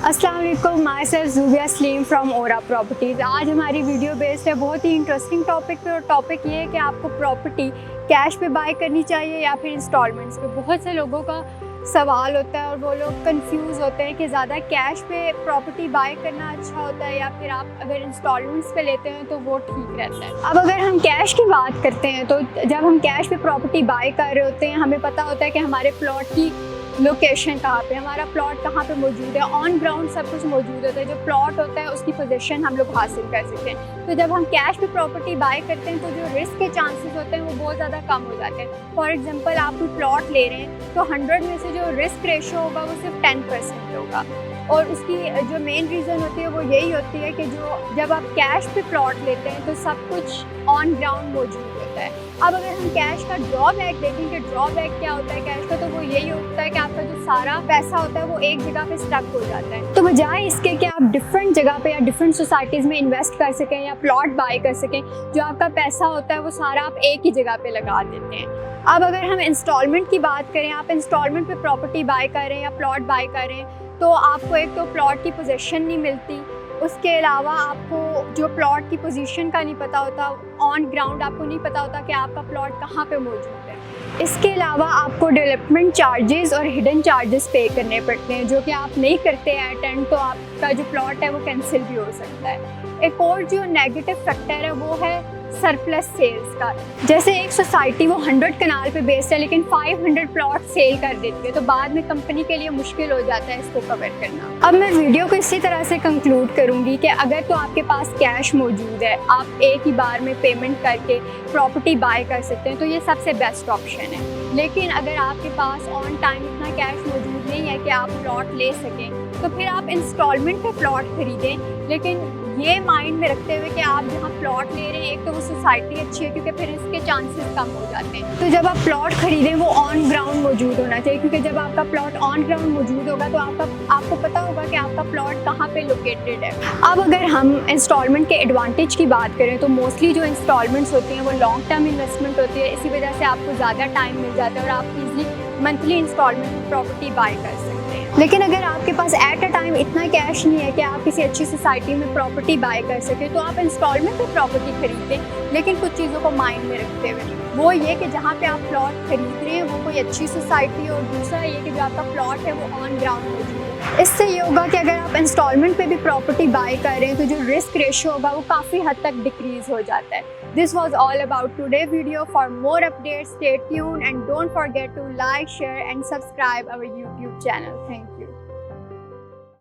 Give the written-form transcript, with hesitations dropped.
अस्सलाम वालेकुम, myself Zubia Salim from Aura properties. आज हमारी वीडियो बेस्ड है बहुत ही इंटरेस्टिंग टॉपिक पे, और टॉपिक ये है कि आपको प्रॉपर्टी कैश पे बाय करनी चाहिए या फिर इंस्टॉलमेंट्स पे। बहुत से लोगों का सवाल होता है और वो लोग कंफ्यूज होते हैं कि ज़्यादा कैश पे प्रॉपर्टी बाय करना अच्छा होता है या फिर आप अगर इंस्टॉलमेंट्स पे लेते हैं तो वो ठीक रहता है। अब अगर हम कैश की बात करते हैं तो जब हम कैश पे प्रॉपर्टी बाय कर रहे होते हैं, हमें पता होता है कि हमारे प्लॉट की लोकेशन कहाँ पे, हमारा प्लॉट कहाँ पे मौजूद है, ऑन ग्राउंड सब कुछ मौजूद होता है। जो प्लॉट होता है उसकी पोजीशन हम लोग हासिल कर सकते हैं। तो जब हम कैश पे प्रॉपर्टी बाय करते हैं तो जो रिस्क के चांसेस होते हैं वो बहुत ज़्यादा कम हो जाते हैं। फॉर एग्जांपल आप कोई प्लॉट ले रहे हैं तो 100 में से जो रिस्क रेशो होगा वो सिर्फ 10% होगा, और उसकी जो मेन रीज़न होती है वो यही होती है कि जब आप कैश पे प्लॉट लेते हैं तो सब कुछ ऑन ग्राउंड मौजूद होता है। अब अगर हम कैश का ड्रॉबैक देखें कि ड्रॉबैक क्या होता है कैश का, तो वो यही होता है कि आपका जो सारा पैसा होता है वो एक जगह पे स्टक हो जाता है। तो बजाय इसके कि आप डिफरेंट जगह पे या डिफरेंट सोसाइटीज़ में इन्वेस्ट कर सकें या प्लॉट बाय कर सकें, जो आपका पैसा होता है वो सारा आप एक ही जगह पे लगा देते हैं। अब अगर हम इंस्टॉलमेंट की बात करें, आप इंस्टॉलमेंट पे प्रॉपर्टी बाय कर रहे हैं या प्लॉट बाय कर रहे हैं, तो आपको एक तो प्लॉट की पोजीशन नहीं मिलती, उसके अलावा आपको जो प्लॉट की पोजीशन का नहीं पता होता, ऑन ग्राउंड आपको नहीं पता होता कि आपका प्लॉट कहाँ पे मौजूद है। इसके अलावा आपको डेवलपमेंट चार्जेस और हिडन चार्जेस पे करने पड़ते हैं, जो कि आप नहीं करते एट एंड, तो आपका जो प्लॉट है वो कैंसिल भी हो सकता है। एक और जो नेगेटिव फैक्टर है वो है सरप्लस सेल्स का। जैसे एक सोसाइटी वो 100 कनाल पे बेस्ड है लेकिन 500 प्लॉट सेल कर देती है, तो बाद में कंपनी के लिए मुश्किल हो जाता है इसको कवर करना। अब मैं वीडियो को इसी तरह से कंक्लूड करूंगी कि अगर तो आपके पास कैश मौजूद है, आप एक ही बार में पेमेंट करके प्रॉपर्टी बाय कर सकते हैं, तो ये सबसे बेस्ट ऑप्शन है। लेकिन अगर आपके पास ऑन टाइम इतना कैश मौजूद नहीं है कि आप प्लॉट ले सकें, तो फिर आप इंस्टॉलमेंट पे प्लॉट खरीदें, लेकिन ये माइंड में रखते हुए कि आप जहाँ प्लॉट ले रहे हैं एक तो वो सोसाइटी अच्छी है, क्योंकि फिर इसके चांसेस कम हो जाते हैं। तो जब आप प्लॉट खरीदें वो ऑन ग्राउंड मौजूद होना चाहिए, क्योंकि जब आपका प्लॉट ऑन ग्राउंड मौजूद होगा तो आपको पता होगा कि आपका प्लॉट कहाँ पे लोकेटेड है। अब अगर हम इंस्टॉलमेंट के एडवांटेज की बात करें तो मोस्टली जो इंस्टॉलमेंट्स होती हैं वो लॉन्ग टर्म इन्वेस्टमेंट होती है, इसी वजह से आपको ज़्यादा टाइम मिल जाता है और आप easily monthly installment property buy कर सकते हैं। लेकिन अगर आपके पास एट अ टाइम इतना कैश नहीं है कि आप किसी अच्छी सोसाइटी में प्रॉपर्टी बाय कर सकें, तो आप इंस्टॉलमेंट पे प्रॉपर्टी खरीदें, लेकिन कुछ चीज़ों को माइंड में रखते हुए। वो ये कि जहाँ पे आप प्लॉट खरीद रहे हैं वो कोई अच्छी सोसाइटी, और दूसरा ये कि जो आपका प्लॉट है वो ऑन ग्राउंड मौजूद है। इससे ये होगा कि अगर आप इंस्टॉलमेंट पे भी प्रॉपर्टी बाय कर रहे हैं तो जो रिस्क रेशियो होगा वो काफ़ी हद तक डिक्रीज हो जाता है। This was all about today's video. For more updates, stay tuned and don't forget to like, share and subscribe our YouTube channel. Thank you.